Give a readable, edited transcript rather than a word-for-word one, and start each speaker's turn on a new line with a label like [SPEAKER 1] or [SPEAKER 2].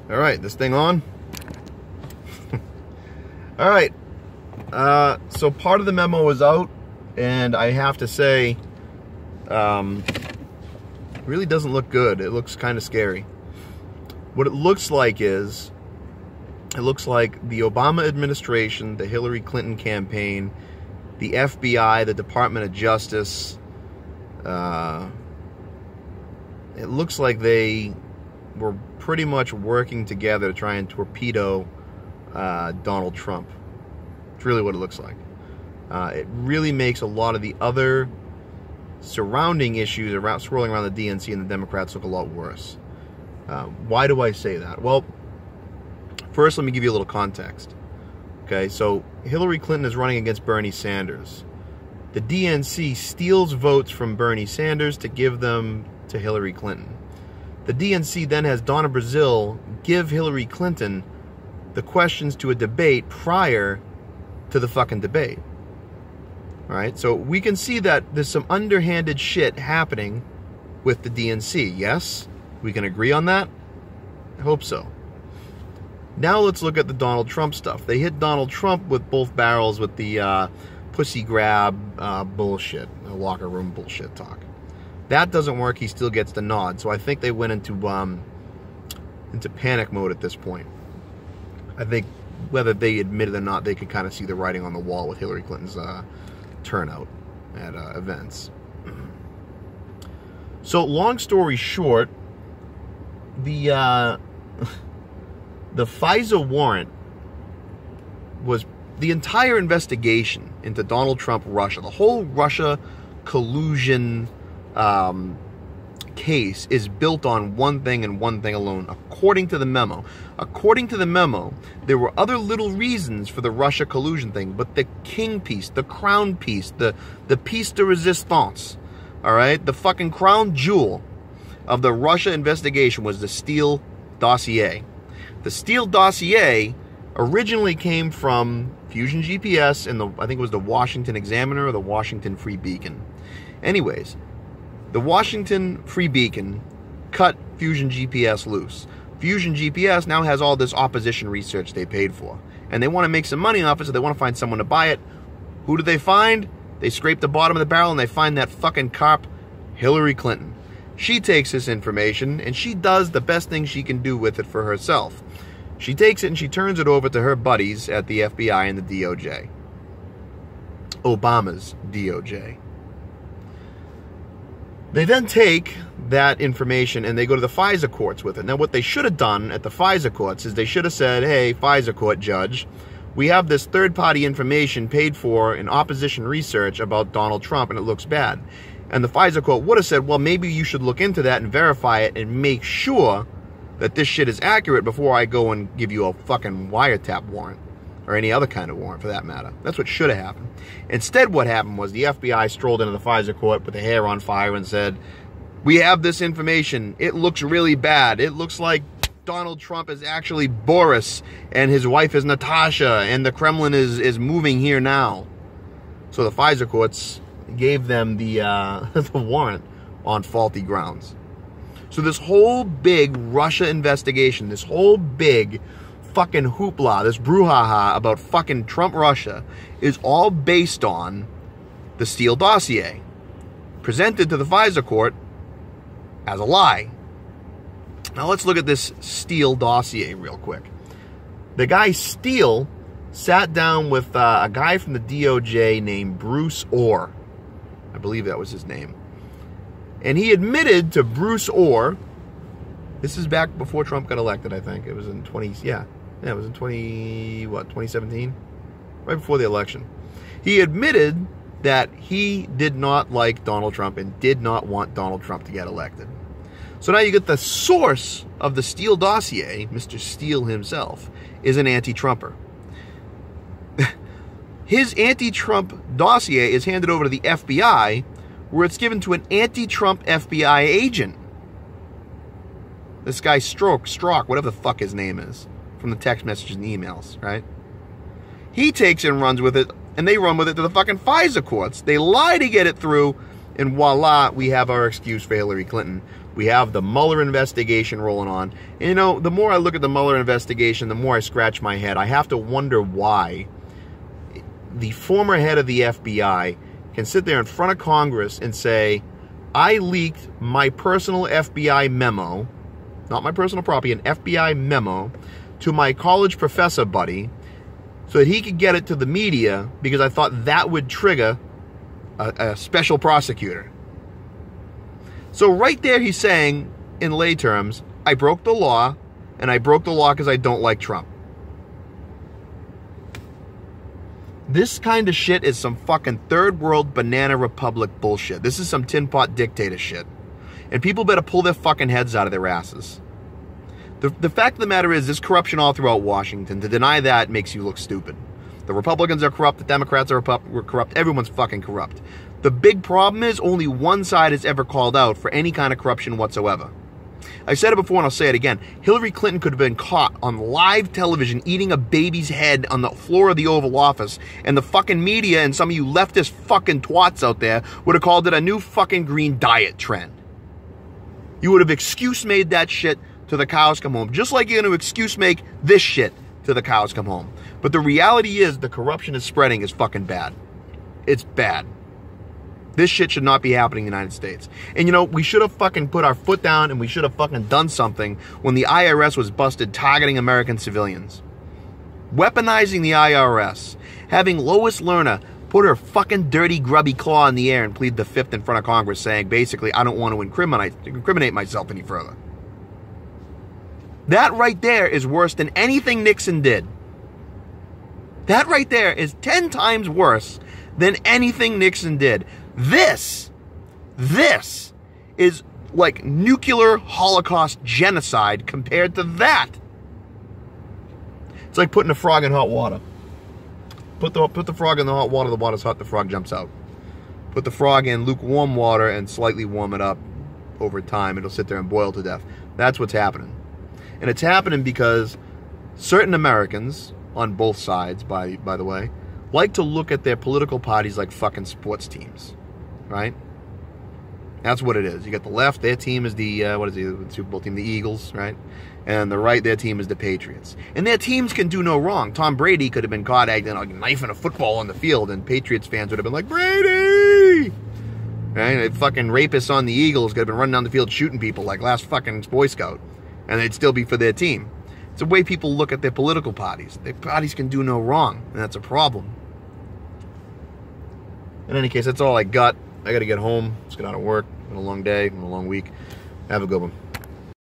[SPEAKER 1] All right, this thing on? All right. So part of the memo is out, and I have to say, it really doesn't look good. It looks kind of scary. What it looks like is, it looks like the Obama administration, the Hillary Clinton campaign, the FBI, the Department of Justice, it looks like they were pretty much working together to try and torpedo Donald Trump. It's really what it looks like. It really makes a lot of the other surrounding issues swirling around the DNC and the Democrats look a lot worse. Why do I say that? Well, first let me give you a little context. Okay, so Hillary Clinton is running against Bernie Sanders. The DNC steals votes from Bernie Sanders to give them to Hillary Clinton. The DNC then has Donna Brazile give Hillary Clinton the questions to a debate prior to the fucking debate. All right, so we can see that there's some underhanded shit happening with the DNC. Yes, we can agree on that? I hope so. Now let's look at the Donald Trump stuff. They hit Donald Trump with both barrels with the pussy grab bullshit, locker room bullshit talk. That doesn't work. He still gets the nod. So I think they went into panic mode at this point. I think whether they admit it or not, they could kind of see the writing on the wall with Hillary Clinton's turnout at events. So long story short, the FISA warrant was the entire investigation into Donald Trump, Russia. The whole Russia collusion case is built on one thing and one thing alone, according to the memo. According to the memo, there were other little reasons for the Russia collusion thing, but the king piece, the crown piece, the piece de resistance, all right, the fucking crown jewel of the Russia investigation was the Steele dossier. The Steele dossier originally came from Fusion GPS and I think it was the Washington Examiner or the Washington Free Beacon. Anyways, the Washington Free Beacon cut Fusion GPS loose. Fusion GPS now has all this opposition research they paid for. And they want to make some money off it, so they want to find someone to buy it. Who do they find? They scrape the bottom of the barrel and they find that fucking cop, Hillary Clinton. She takes this information and she does the best thing she can do with it for herself. She takes it and she turns it over to her buddies at the FBI and the DOJ. Obama's DOJ. They then take that information and they go to the FISA courts with it. Now, what they should have done at the FISA courts is they should have said, hey, FISA court judge, we have this third-party information paid for in opposition research about Donald Trump, and it looks bad. And the FISA court would have said, well, maybe you should look into that and verify it and make sure that this shit is accurate before I go and give you a fucking wiretap warrant. Or any other kind of warrant, for that matter. That's what should have happened. Instead, what happened was the FBI strolled into the FISA court with their hair on fire and said, we have this information. It looks really bad. It looks like Donald Trump is actually Boris, and his wife is Natasha, and the Kremlin is moving here now. So the FISA courts gave them the, the warrant on faulty grounds. So this whole big Russia investigation, this whole big fucking hoopla, this brouhaha about fucking Trump Russia is all based on the Steele dossier, presented to the FISA court as a lie. Now let's look at this Steele dossier real quick. The guy Steele sat down with a guy from the DOJ named Bruce Orr. I believe that was his name. And he admitted to Bruce Orr, this is back before Trump got elected, I think. It was in 2017? Right before the election. He admitted that he did not like Donald Trump and did not want Donald Trump to get elected. So now you get the source of the Steele dossier, Mr. Steele himself, is an anti-Trumper. His anti-Trump dossier is handed over to the FBI, where it's given to an anti-Trump FBI agent. This guy Strzok, whatever the fuck his name is, from the text messages and emails, right? He takes it and runs with it, and they run with it to the fucking FISA courts. They lie to get it through, and voila, we have our excuse for Hillary Clinton. We have the Mueller investigation rolling on. And, you know, the more I look at the Mueller investigation, the more I scratch my head. I have to wonder why the former head of the FBI can sit there in front of Congress and say, I leaked my personal FBI memo, not my personal property, an FBI memo, to my college professor buddy so that he could get it to the media because I thought that would trigger a special prosecutor. So right there he's saying, in lay terms, I broke the law, and I broke the law because I don't like Trump. This kind of shit is some fucking third world banana republic bullshit. This is some tin pot dictator shit. And people better pull their fucking heads out of their asses. The fact of the matter is, there's corruption all throughout Washington. To deny that makes you look stupid. The Republicans are corrupt, the Democrats are corrupt, everyone's fucking corrupt. The big problem is only one side is ever called out for any kind of corruption whatsoever. I said it before and I'll say it again. Hillary Clinton could have been caught on live television eating a baby's head on the floor of the Oval Office, and the fucking media and some of you leftist fucking twats out there would have called it a new fucking green diet trend. You would have excuse made that shit to the cows come home, just like you're going to excuse make this shit to the cows come home. But the reality is the corruption is spreading is fucking bad. It's bad. This shit should not be happening in the United States. And you know, we should have fucking put our foot down and we should have fucking done something when the IRS was busted targeting American civilians. Weaponizing the IRS. Having Lois Lerner put her fucking dirty, grubby claw in the air and plead the fifth in front of Congress saying, basically, I don't want to incriminate myself any further. That right there is worse than anything Nixon did. That right there is 10 times worse than anything Nixon did. This is like nuclear Holocaust genocide compared to that. It's like putting a frog in hot water. Put the frog in the hot water, the water's hot, the frog jumps out. Put the frog in lukewarm water and slightly warm it up over time. It'll sit there and boil to death. That's what's happening. And it's happening because certain Americans, on both sides, by the way, like to look at their political parties like fucking sports teams, right? That's what it is. You got the left, their team is the, the Super Bowl team? The Eagles, right? And the right, their team is the Patriots. And their teams can do no wrong. Tom Brady could have been caught acting like knifing a football on the field, and Patriots fans would have been like, Brady! Right? And fucking rapists on the Eagles could have been running down the field shooting people like last fucking Boy Scout. And they'd still be for their team. It's the way people look at their political parties. Their parties can do no wrong, and that's a problem. In any case, that's all I got. I got to get home. Let's get out of work. It's been a long day, a long week. Have a good one.